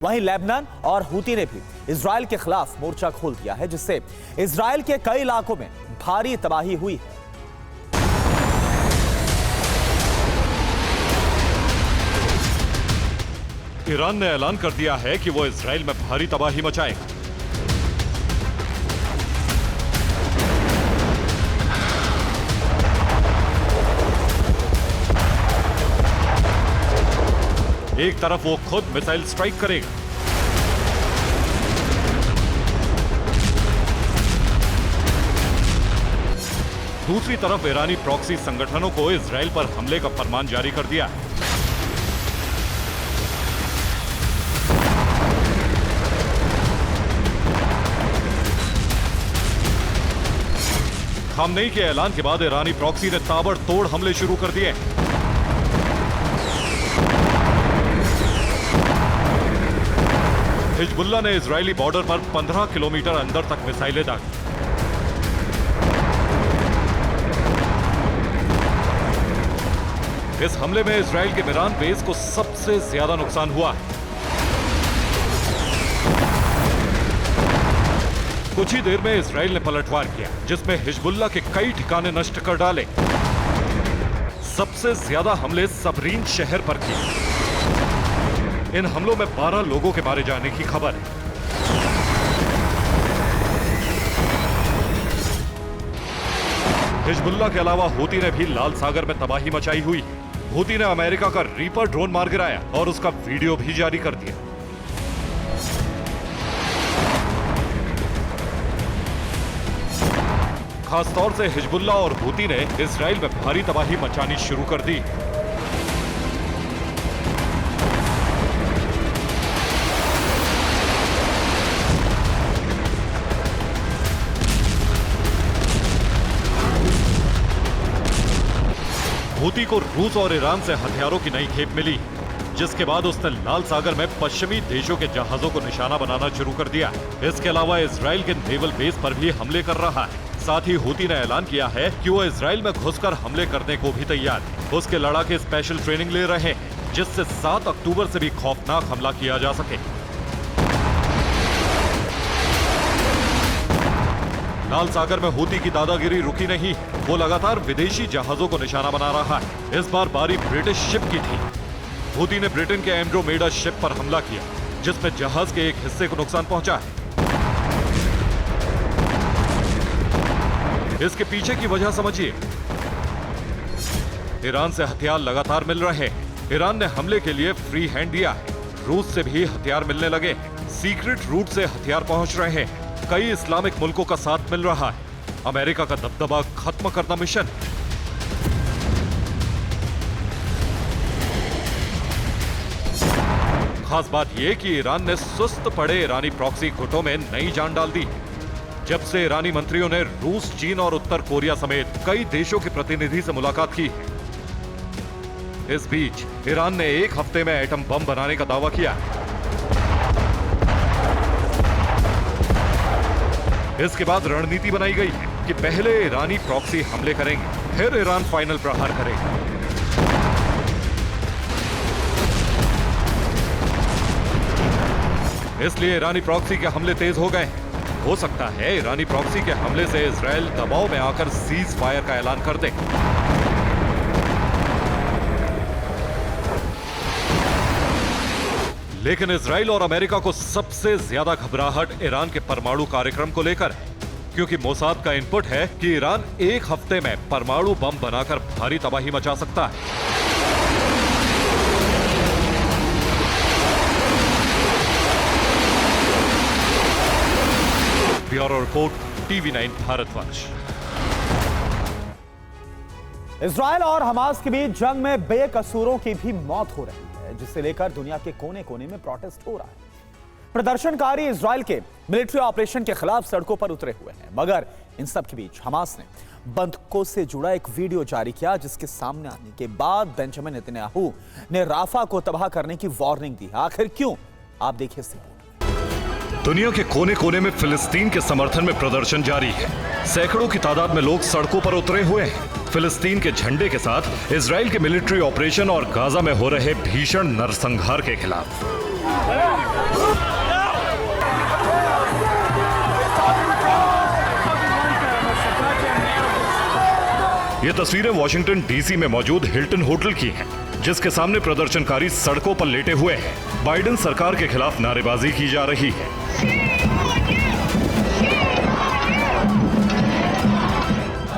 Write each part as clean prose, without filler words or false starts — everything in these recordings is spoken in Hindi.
वहीं लेबनान और हूती ने भी इजराइल के खिलाफ मोर्चा खोल दिया है, जिससे इजराइल के कई इलाकों में भारी तबाही हुई है। ईरान ने ऐलान कर दिया है कि वो इजराइल में भारी तबाही मचाएगा। एक तरफ वो खुद मिसाइल स्ट्राइक करेगा, दूसरी तरफ ईरानी प्रॉक्सी संगठनों को इजराइल पर हमले का फरमान जारी कर दिया है। खामनेई के ऐलान के बाद ईरानी प्रॉक्सी ने ताबड़तोड़ हमले शुरू कर दिए। हिजबुल्लाह ने इजरायली बॉर्डर पर 15 किलोमीटर अंदर तक मिसाइलें दागी। इस हमले में इजराइल के मिरान बेस को सबसे ज्यादा नुकसान हुआ है। कुछ ही देर में इजराइल ने पलटवार किया, जिसमें हिजबुल्लाह के कई ठिकाने नष्ट कर डाले। सबसे ज्यादा हमले सबरीन शहर पर किए। इन हमलों में 12 लोगों के मारे जाने की खबर है। हिजबुल्लाह के अलावा हूती ने भी लाल सागर में तबाही मचाई हुई है। हूती ने अमेरिका का रीपर ड्रोन मार गिराया और उसका वीडियो भी जारी कर दिया। खासतौर से हिजबुल्लाह और हूती ने इजराइल में भारी तबाही मचानी शुरू कर दी। हूती को रूस और ईरान से हथियारों की नई खेप मिली, जिसके बाद उसने लाल सागर में पश्चिमी देशों के जहाजों को निशाना बनाना शुरू कर दिया। इसके अलावा इजराइल के नेवल बेस पर भी हमले कर रहा है। साथ ही हूती ने ऐलान किया है कि वो इजराइल में घुसकर हमले करने को भी तैयार है। उसके लड़ाके स्पेशल ट्रेनिंग ले रहे हैं, जिससे 7 अक्टूबर से भी खौफनाक हमला किया जा सके। लाल सागर में हूती की दादागिरी रुकी नहीं, वो लगातार विदेशी जहाजों को निशाना बना रहा है। इस बार बारी ब्रिटिश शिप की थी। हूती ने ब्रिटेन के एंड्रोमेडा शिप पर हमला किया, जिसमें जहाज के एक हिस्से को नुकसान पहुंचा है। इसके पीछे की वजह समझिए। ईरान से हथियार लगातार मिल रहे हैं। ईरान ने हमले के लिए फ्री हैंड दिया है। रूस से भी हथियार मिलने लगे। सीक्रेट रूट से हथियार पहुंच रहे हैं। कई इस्लामिक मुल्कों का साथ मिल रहा है। अमेरिका का दबदबा खत्म करना मिशन। खास बात यह कि ईरान ने सुस्त पड़े ईरानी प्रॉक्सी गुटों में नई जान डाल दी। जब से ईरानी मंत्रियों ने रूस, चीन और उत्तर कोरिया समेत कई देशों के प्रतिनिधि से मुलाकात की है। इस बीच ईरान ने एक हफ्ते में एटम बम बनाने का दावा किया। इसके बाद रणनीति बनाई गई है कि पहले ईरानी प्रॉक्सी हमले करेंगे, फिर ईरान फाइनल प्रहार करेगा। इसलिए ईरानी प्रॉक्सी के हमले तेज हो गए। हो सकता है ईरानी प्रॉक्सी के हमले से इजराइल दबाव में आकर सीज फायर का ऐलान कर दे। लेकिन इजराइल और अमेरिका को सबसे ज्यादा घबराहट ईरान के परमाणु कार्यक्रम को लेकर है, क्योंकि मोसाद का इनपुट है कि ईरान एक हफ्ते में परमाणु बम बनाकर भारी तबाही मचा सकता है। Bureau report, TV9 Bharatvarsh. Israel और हमास के बीच जंग में बेकसूरों की भी मौत हो रही है, जिसे लेकर दुनिया के कोने कोने में प्रोटेस्ट हो रहा है। प्रदर्शनकारी इजराइल के मिलिट्री ऑपरेशन के खिलाफ सड़कों पर उतरे हुए हैं, मगर इन सब के बीच हमास ने बंधकों से जुड़ा एक वीडियो जारी किया, जिसके सामने आने के बाद बेंजामिन नेतन्याहू ने राफा को तबाह करने की वार्निंग दी। आखिर क्यों? आप देखिए इस रिपोर्ट। दुनिया के कोने कोने में फिलिस्तीन के समर्थन में प्रदर्शन जारी है। सैकड़ों की तादाद में लोग सड़कों पर उतरे हुए हैं। फिलिस्तीन के झंडे के साथ इजराइल के मिलिट्री ऑपरेशन और गाजा में हो रहे भीषण नरसंहार के खिलाफ। ये तस्वीरें वॉशिंगटन डीसी में मौजूद हिल्टन होटल की हैं, जिसके सामने प्रदर्शनकारी सड़कों पर लेटे हुए हैं। बाइडेन सरकार के खिलाफ नारेबाजी की जा रही है।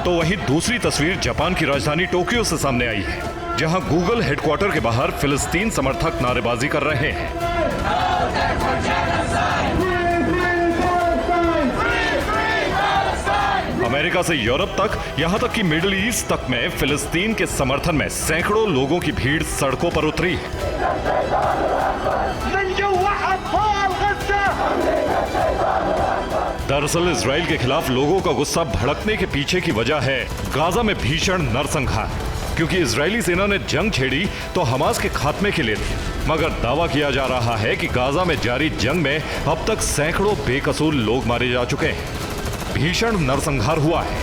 तो वहीं दूसरी तस्वीर जापान की राजधानी टोक्यो से सामने आई है, जहां गूगल हेडक्वार्टर के बाहर फिलिस्तीन समर्थक नारेबाजी कर रहे हैं। अमेरिका से यूरोप तक, यहां तक कि मिडिल ईस्ट तक में फिलिस्तीन के समर्थन में सैकड़ों लोगों की भीड़ सड़कों पर उतरी है। दरअसल इजराइल के खिलाफ लोगों का गुस्सा भड़कने के पीछे की वजह है गाजा में भीषण नरसंहार, क्योंकि इजरायली सेना ने जंग छेड़ी तो हमास के खात्मे के लिए थी, मगर दावा किया जा रहा है कि गाजा में जारी जंग में अब तक सैकड़ों बेकसूर लोग मारे जा चुके हैं। भीषण नरसंहार हुआ है।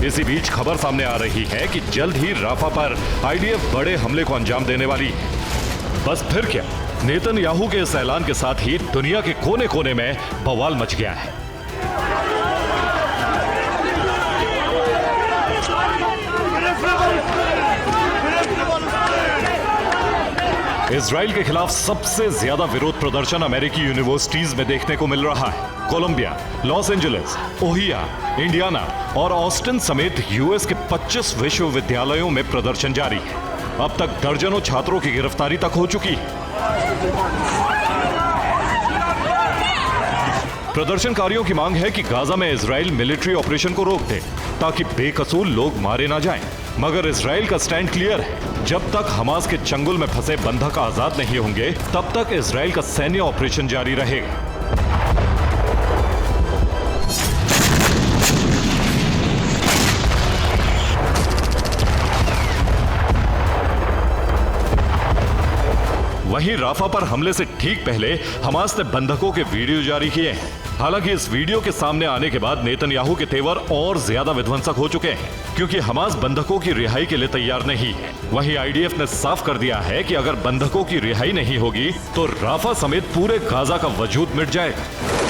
इसी बीच खबर सामने आ रही है कि जल्द ही राफा पर आईडीएफ बड़े हमले को अंजाम देने वाली है। बस फिर क्या, नेतन्याहू के इस ऐलान के साथ ही दुनिया के कोने कोने में बवाल मच गया है। इजराइल के खिलाफ सबसे ज्यादा विरोध प्रदर्शन अमेरिकी यूनिवर्सिटीज में देखने को मिल रहा है। Columbia, Los Angeles, Ohio, Indiana और ऑस्टिन समेत यूएस के 25 विश्वविद्यालयों में प्रदर्शन जारी है। अब तक दर्जनों छात्रों की गिरफ्तारी तक हो चुकी है। प्रदर्शनकारियों की मांग है कि गाजा में इजराइल मिलिट्री ऑपरेशन को रोक दे, ताकि बेकसूर लोग मारे ना जाएं। मगर इजराइल का स्टैंड क्लियर है, जब तक हमास के चंगुल में फंसे बंधक आजाद नहीं होंगे, तब तक इजराइल का सैन्य ऑपरेशन जारी रहेगा। वहीं राफा पर हमले से ठीक पहले हमास ने बंधकों के वीडियो जारी किए हैं। हालांकि इस वीडियो के सामने आने के बाद नेतन्याहू के तेवर और ज्यादा विध्वंसक हो चुके हैं, क्योंकि हमास बंधकों की रिहाई के लिए तैयार नहीं है। वहीं आईडीएफ ने साफ कर दिया है कि अगर बंधकों की रिहाई नहीं होगी तो राफा समेत पूरे गाजा का वजूद मिट जाएगा।